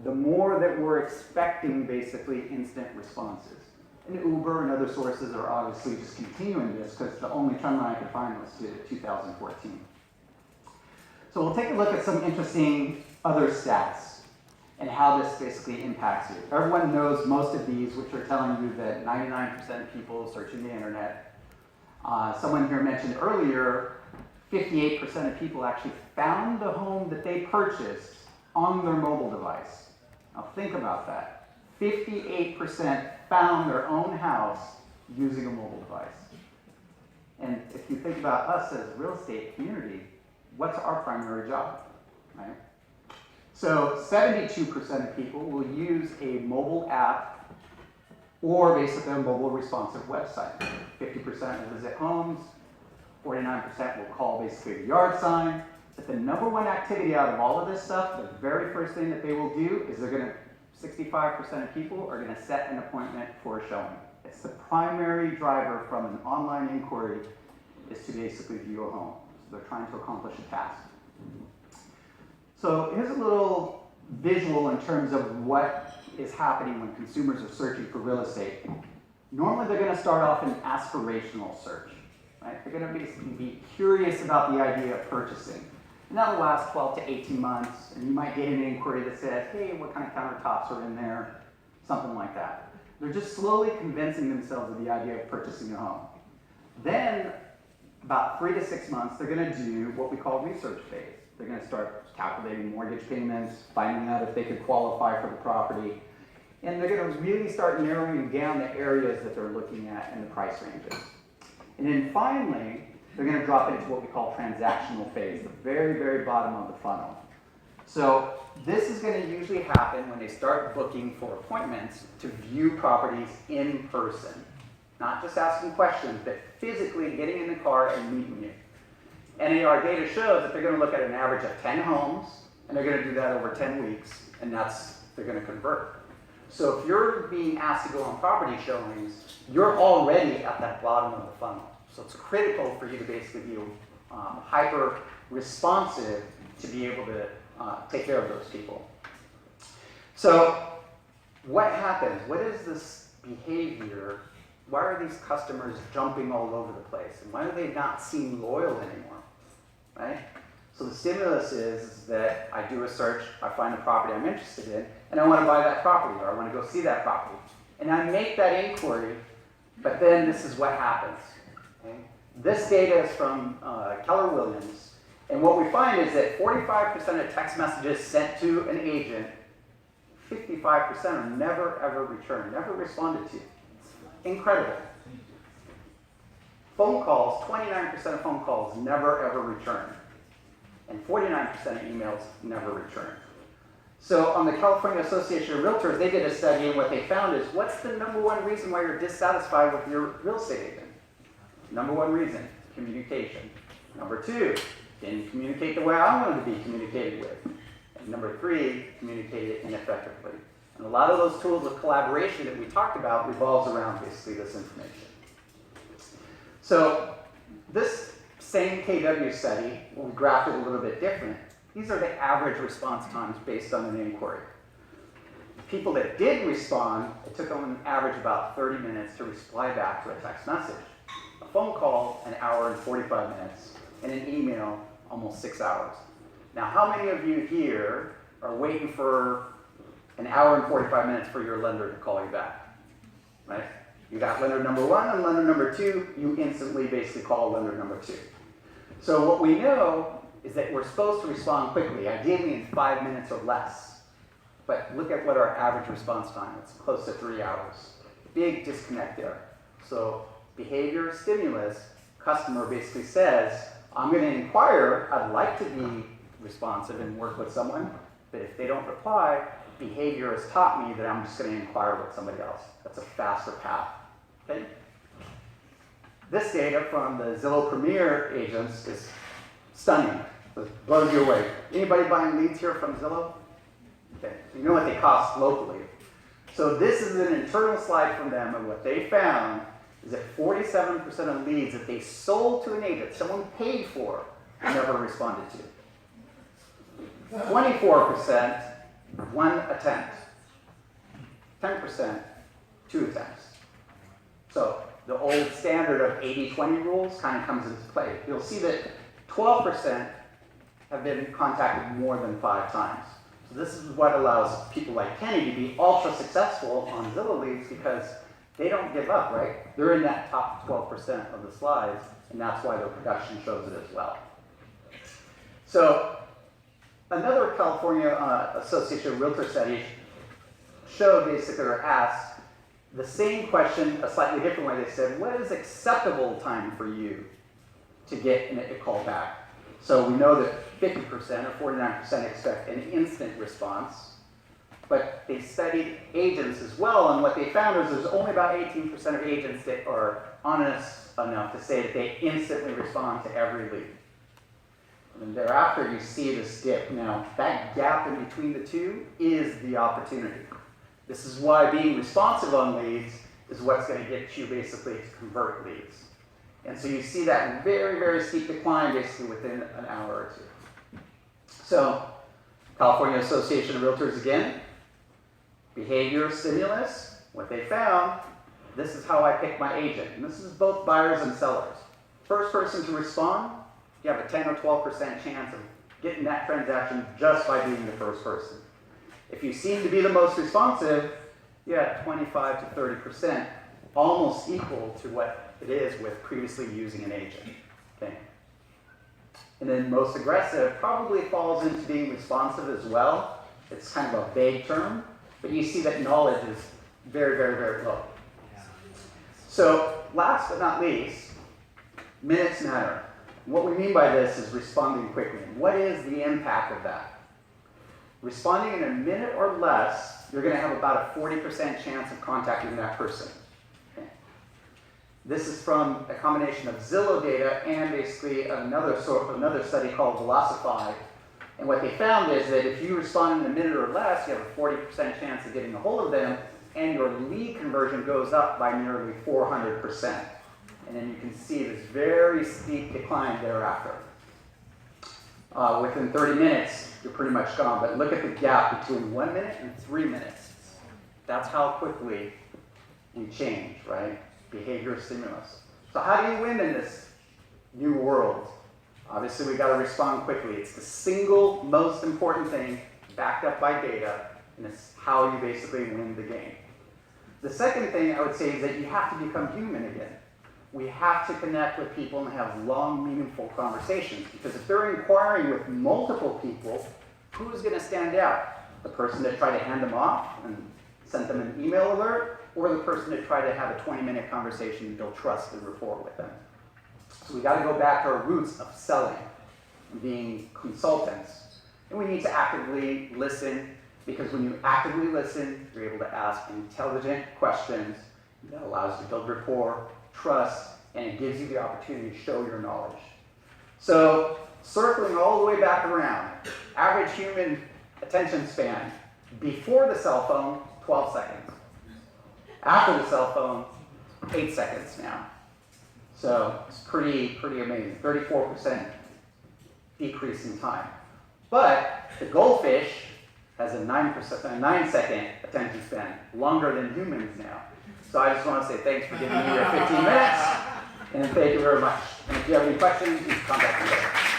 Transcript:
the more that we're expecting basically instant responses. And Uber and other sources are obviously just continuing this because the only trend line I could find was to 2014. So we'll take a look at some interesting other stats and how this basically impacts you. Everyone knows most of these, which are telling you that 99% of people searching the internet. Someone here mentioned earlier, 58% of people actually found the home that they purchased on their mobile device. Now think about that. 58% found their own house using a mobile device. And if you think about us as a real estate community, what's our primary job, right? So 72% of people will use a mobile app or basically a mobile responsive website. 50% will visit homes, 49% will call basically a yard sign. But the number one activity out of all of this stuff, the very first thing that they will do is 65% of people are gonna set an appointment for a showing. It's the primary driver from an online inquiry is to basically view a home. So they're trying to accomplish a task. So here's a little visual in terms of what is happening when consumers are searching for real estate. Normally they're gonna start off an aspirational search, right? They're gonna basically be curious about the idea of purchasing. And that'll last 12 to 18 months, and you might get an inquiry that says, hey, what kind of countertops are in there? Something like that. They're just slowly convincing themselves of the idea of purchasing a home. Then, about 3 to 6 months, they're gonna do what we call research phase. They're gonna start calculating mortgage payments, finding out if they could qualify for the property, and they're gonna really start narrowing down the areas that they're looking at and the price ranges. And then finally, they're gonna drop into what we call transactional phase, the very, very bottom of the funnel. So this is gonna usually happen when they start booking for appointments to view properties in person. Not just asking questions, but physically getting in the car and meeting you. And our data shows that they're gonna look at an average of 10 homes, and they're gonna do that over 10 weeks, and they're gonna convert. So if you're being asked to go on property showings, you're already at that bottom of the funnel. So it's critical for you to basically be hyper responsive to be able to take care of those people. So what happens? What is this behavior? Why are these customers jumping all over the place? And why do they not seem loyal anymore, right? So the stimulus is that I do a search, I find a property I'm interested in, and I want to buy that property, or I want to go see that property. And I make that inquiry, but then this is what happens. Okay? This data is from Keller Williams, and what we find is that 45% of text messages sent to an agent, 55% are never ever returned, never responded to. Incredible. Phone calls, 29% of phone calls never ever return. And 49% of emails never return. So on the California Association of Realtors, they did a study, and what they found is, what's the number one reason why you're dissatisfied with your real estate agent? Number one reason, communication. Number two, didn't communicate the way I wanted to be communicated with. And number three, communicated ineffectively. And a lot of those tools of collaboration that we talked about revolves around basically this information. So this same KW study, we graphed it a little bit different. These are the average response times based on an inquiry. The people that did respond, it took them an average about 30 minutes to reply back to a text message. A phone call, an hour and 45 minutes, and an email, almost 6 hours. Now, how many of you here are waiting for an hour and 45 minutes for your lender to call you back, right? You got lender number one and lender number two, you instantly basically call lender number two. So what we know is that we're supposed to respond quickly, ideally in 5 minutes or less. But look at what our average response time is, close to 3 hours. Big disconnect there. So behavior, stimulus, customer basically says, I'm going to inquire, I'd like to be responsive and work with someone, but if they don't reply, behavior has taught me that I'm just going to inquire with somebody else. That's a faster path. Okay? This data from the Zillow Premier agents is stunning. It blows you away. Anybody buying leads here from Zillow? Okay. You know what they cost locally. So this is an internal slide from them, and what they found is that 47% of leads that they sold to an agent, someone paid for, never responded to. 24% 1 attempt. 10%, 2 attempts. So the old standard of 80-20 rules kind of comes into play. You'll see that 12% have been contacted more than 5 times. So this is what allows people like Kenny to be ultra successful on Zillow Leads, because they don't give up, right? They're in that top 12% of the slides, and that's why their production shows it as well. So another California Association of Realtor study showed basically, or asked the same question a slightly different way. They said, what is acceptable time for you to get a call back? So we know that 50% or 49% expect an instant response, but they studied agents as well, and what they found is there's only about 18% of agents that are honest enough to say that they instantly respond to every lead. And thereafter, you see this dip. Now, that gap in between the two is the opportunity. This is why being responsive on leads is what's going to get you basically to convert leads. And so you see that very, very steep decline basically within an hour or two. So, California Association of Realtors again, behavior stimulus, what they found, this is how I pick my agent. And this is both buyers and sellers. First person to respond, you have a 10 or 12% chance of getting that transaction just by being the first person. If you seem to be the most responsive, you have 25 to 30%, almost equal to what it is with previously using an agent. Okay. And then most aggressive probably falls into being responsive as well. It's kind of a vague term, but you see that knowledge is very, very, very low. So last but not least, minutes matter. What we mean by this is responding quickly. What is the impact of that? Responding in a minute or less, you're going to have about a 40% chance of contacting that person. Okay. This is from a combination of Zillow data and basically another study called Velocify. And what they found is that if you respond in a minute or less, you have a 40% chance of getting a hold of them, and your lead conversion goes up by nearly 400%. And then you can see this very steep decline thereafter. Within 30 minutes, you're pretty much gone. But look at the gap between 1 minute and 3 minutes. That's how quickly we change, right? Behavior stimulus. So how do you win in this new world? Obviously, we got to respond quickly. It's the single most important thing, backed up by data, and it's how you basically win the game. The second thing I would say is that you have to become human again. We have to connect with people and have long, meaningful conversations, because if they're inquiring with multiple people, who's going to stand out? The person that tried to hand them off and sent them an email alert, or the person that tried to have a 20-minute conversation and build trust and rapport with them? So we got to go back to our roots of selling and being consultants. And we need to actively listen, because when you actively listen, you're able to ask intelligent questions that allows you to build rapport, trust, and it gives you the opportunity to show your knowledge. So, circling all the way back around, average human attention span before the cell phone, 12 seconds. After the cell phone, 8 seconds now. So, it's pretty amazing. 34% decrease in time. But the goldfish has a 9-second attention span, longer than humans now. So I just want to say thanks for giving me your 15 minutes, and thank you very much. And if you have any questions, you can contact me later.